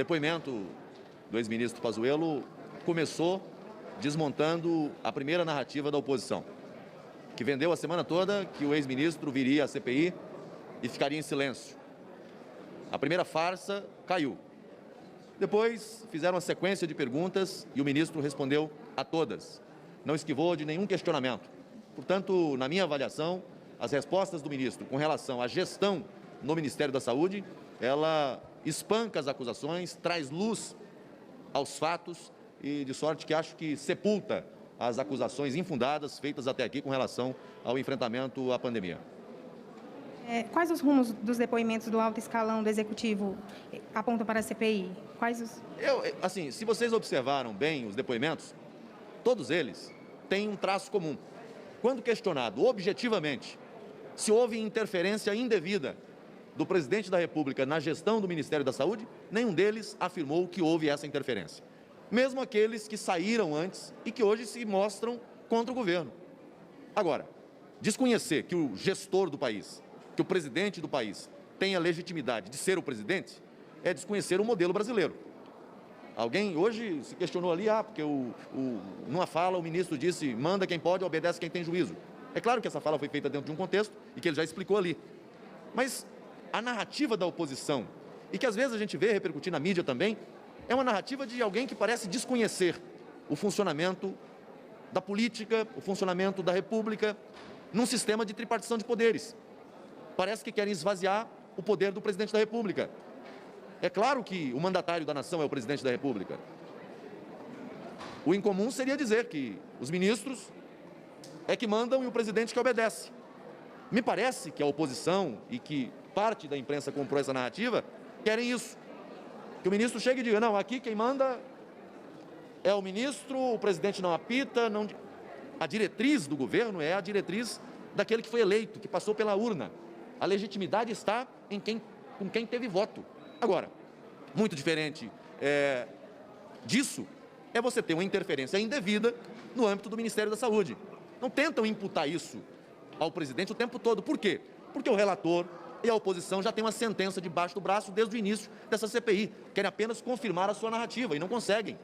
depoimento do ex-ministro Pazuello começou desmontando a primeira narrativa da oposição, que vendeu a semana toda que o ex-ministro viria à CPI e ficaria em silêncio. A primeira farsa caiu. Depois fizeram uma sequência de perguntas e o ministro respondeu a todas. Não esquivou de nenhum questionamento. Portanto, na minha avaliação, as respostas do ministro com relação à gestão no Ministério da Saúde, ela espanca as acusações, traz luz aos fatos e de sorte que acho que sepulta as acusações infundadas feitas até aqui com relação ao enfrentamento à pandemia. Quais os rumos dos depoimentos do alto escalão do Executivo apontam para a CPI? Assim, se vocês observaram bem os depoimentos, todos eles têm um traço comum. Quando questionado objetivamente se houve interferência indevida do presidente da República na gestão do Ministério da Saúde, nenhum deles afirmou que houve essa interferência. Mesmo aqueles que saíram antes e que hoje se mostram contra o governo. Agora, desconhecer que o gestor do país, que o presidente do país tenha legitimidade de ser o presidente, é desconhecer o modelo brasileiro. Alguém hoje se questionou ali, porque numa fala o ministro disse, manda quem pode, obedece quem tem juízo. É claro que essa fala foi feita dentro de um contexto e que ele já explicou ali. Mas a narrativa da oposição, e que às vezes a gente vê repercutir na mídia também, é uma narrativa de alguém que parece desconhecer o funcionamento da política, o funcionamento da República, num sistema de tripartição de poderes. Parece que querem esvaziar o poder do presidente da República. É claro que o mandatário da nação é o presidente da República. O incomum seria dizer que os ministros é que mandam e o presidente que obedece. Me parece que a oposição e que parte da imprensa comprou essa narrativa querem isso. Que o ministro chegue e diga, não, aqui quem manda é o ministro, o presidente não apita, não... A diretriz do governo é a diretriz daquele que foi eleito, que passou pela urna. A legitimidade está com quem teve voto. Agora, muito diferente disso é você ter uma interferência indevida no âmbito do Ministério da Saúde. Não tentam imputar isso ao presidente o tempo todo. Por quê? Porque o relator e a oposição já têm uma sentença debaixo do braço desde o início dessa CPI. Querem apenas confirmar a sua narrativa e não conseguem.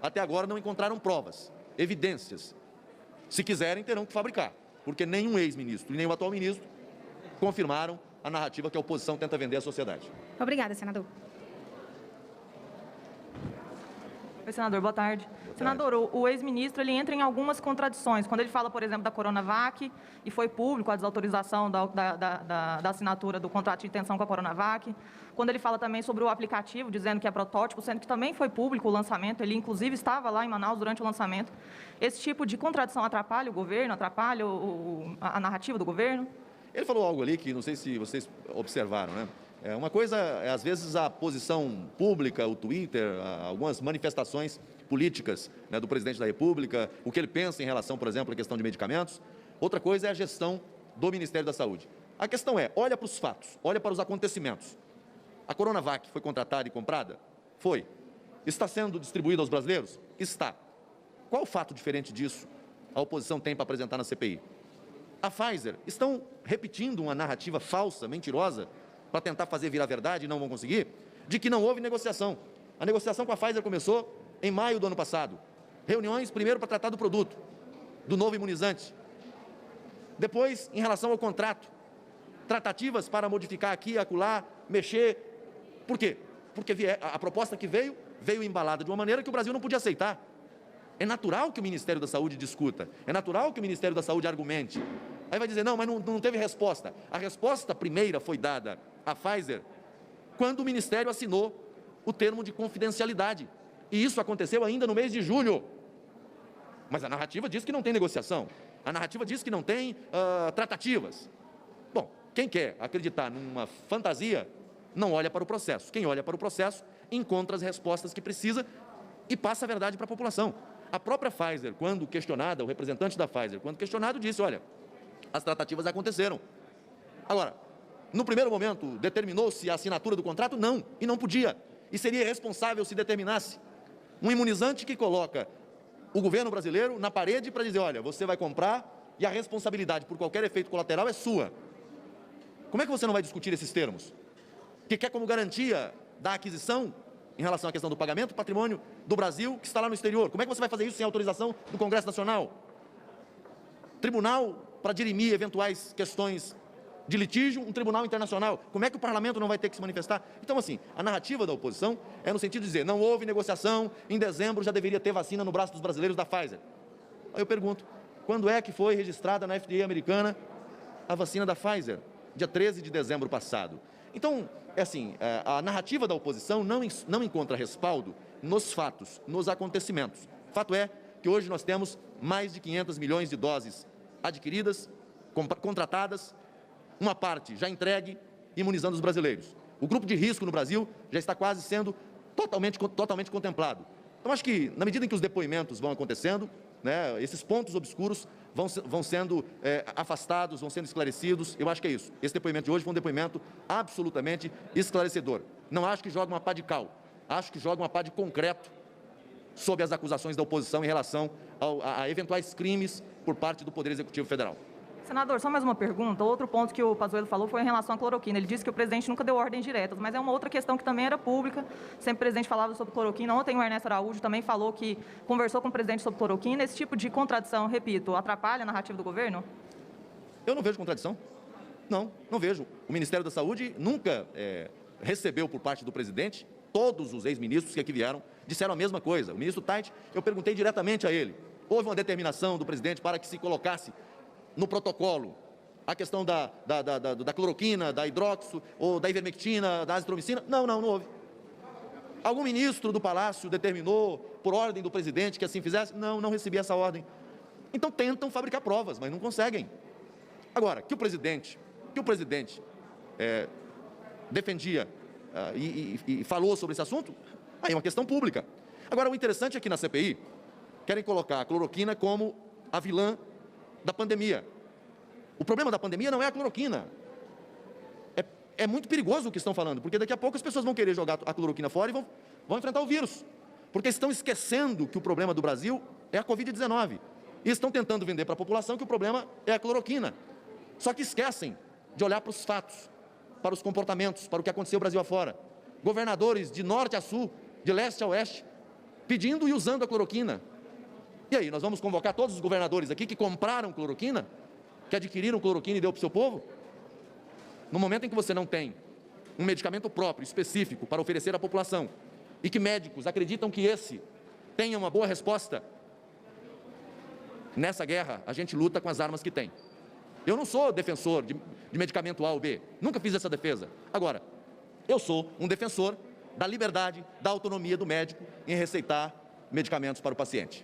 Até agora não encontraram provas, evidências. Se quiserem, terão que fabricar, porque nenhum ex-ministro e nem o atual ministro confirmaram a narrativa que a oposição tenta vender à sociedade. Obrigada, senador. Oi, senador, boa tarde. Senador, o ex-ministro ele entra em algumas contradições. Quando ele fala, por exemplo, da Coronavac, e foi público a desautorização da assinatura do contrato de intenção com a Coronavac. Quando ele fala também sobre o aplicativo, dizendo que é protótipo, sendo que também foi público o lançamento, ele inclusive estava lá em Manaus durante o lançamento. Esse tipo de contradição atrapalha o governo, atrapalha a narrativa do governo? Ele falou algo ali que não sei se vocês observaram, né? Uma coisa é, às vezes, a posição pública, o Twitter, algumas manifestações políticas, né, do presidente da República, o que ele pensa em relação, por exemplo, à questão de medicamentos. Outra coisa é a gestão do Ministério da Saúde. A questão é, olha para os fatos, olha para os acontecimentos. A Coronavac foi contratada e comprada? Foi. Está sendo distribuída aos brasileiros? Está. Qual fato diferente disso a oposição tem para apresentar na CPI? A Pfizer, estão repetindo uma narrativa falsa, mentirosa, para tentar fazer virar verdade e não vão conseguir, de que não houve negociação. A negociação com a Pfizer começou em maio do ano passado. Reuniões, primeiro, para tratar do produto, do novo imunizante. Depois, em relação ao contrato, tratativas para modificar aqui e acolá, mexer. Por quê? Porque a proposta que veio embalada de uma maneira que o Brasil não podia aceitar. É natural que o Ministério da Saúde discuta, é natural que o Ministério da Saúde argumente. Aí vai dizer, não, mas não teve resposta. A resposta primeira foi dada à Pfizer quando o Ministério assinou o termo de confidencialidade. E isso aconteceu ainda no mês de julho. Mas a narrativa diz que não tem negociação. A narrativa diz que não tem tratativas. Bom, quem quer acreditar numa fantasia, não olha para o processo. Quem olha para o processo, encontra as respostas que precisa e passa a verdade para a população. A própria Pfizer, quando questionada, o representante da Pfizer, quando questionado, disse, olha, as tratativas aconteceram. Agora, no primeiro momento, determinou-se a assinatura do contrato? Não, e não podia. E seria irresponsável se determinasse. Um imunizante que coloca o governo brasileiro na parede para dizer, olha, você vai comprar e a responsabilidade por qualquer efeito colateral é sua. Como é que você não vai discutir esses termos? Que quer como garantia da aquisição em relação à questão do pagamento do patrimônio do Brasil que está lá no exterior. Como é que você vai fazer isso sem autorização do Congresso Nacional? Tribunal para dirimir eventuais questões de litígio, um tribunal internacional. Como é que o parlamento não vai ter que se manifestar? Então, assim, a narrativa da oposição é no sentido de dizer, não houve negociação, em dezembro já deveria ter vacina no braço dos brasileiros da Pfizer. Aí eu pergunto, quando é que foi registrada na FDA americana a vacina da Pfizer? Dia 13 de dezembro passado. Então, é assim, a narrativa da oposição não encontra respaldo nos fatos, nos acontecimentos. Fato é que hoje nós temos mais de 500 milhões de doses adquiridas, contratadas, uma parte já entregue, imunizando os brasileiros. O grupo de risco no Brasil já está quase sendo totalmente contemplado. Então, acho que, na medida em que os depoimentos vão acontecendo, né, esses pontos obscuros vão sendo afastados, vão sendo esclarecidos. Eu acho que é isso. Esse depoimento de hoje foi um depoimento absolutamente esclarecedor. Não acho que joga uma pá de cal, acho que joga uma pá de concreto sobre as acusações da oposição em relação a eventuais crimes por parte do Poder Executivo Federal. Senador, só mais uma pergunta. Outro ponto que o Pazuello falou foi em relação à cloroquina. Ele disse que o presidente nunca deu ordens diretas, mas é uma outra questão que também era pública. Sempre o presidente falava sobre cloroquina. Ontem o Ernesto Araújo também falou que conversou com o presidente sobre cloroquina. Esse tipo de contradição, repito, atrapalha a narrativa do governo? Eu não vejo contradição. Não vejo. O Ministério da Saúde nunca recebeu por parte do presidente, todos os ex-ministros que aqui vieram disseram a mesma coisa. O ministro Tait, eu perguntei diretamente a ele. Houve uma determinação do presidente para que se colocasse no protocolo a questão da cloroquina, da hidroxo, ou da ivermectina, da azitromicina? Não houve. Algum ministro do Palácio determinou, por ordem do presidente, que assim fizesse? Não recebi essa ordem. Então tentam fabricar provas, mas não conseguem. Agora, que o presidente defendia e falou sobre esse assunto, aí é uma questão pública. Agora, o interessante é que na CPI querem colocar a cloroquina como a vilã da pandemia. O problema da pandemia não é a cloroquina. É muito perigoso o que estão falando, porque daqui a pouco as pessoas vão querer jogar a cloroquina fora e vão enfrentar o vírus. Porque estão esquecendo que o problema do Brasil é a Covid-19. E estão tentando vender para a população que o problema é a cloroquina. Só que esquecem de olhar para os fatos, para os comportamentos, para o que aconteceu no Brasil afora. Governadores de norte a sul, de leste a oeste, pedindo e usando a cloroquina. E aí, nós vamos convocar todos os governadores aqui que compraram cloroquina, que adquiriram cloroquina e deu para o seu povo? No momento em que você não tem um medicamento próprio, específico, para oferecer à população, e que médicos acreditam que esse tenha uma boa resposta, nessa guerra a gente luta com as armas que tem. Eu não sou defensor de medicamento A ou B, nunca fiz essa defesa. Agora, eu sou um defensor da liberdade, da autonomia do médico em receitar medicamentos para o paciente.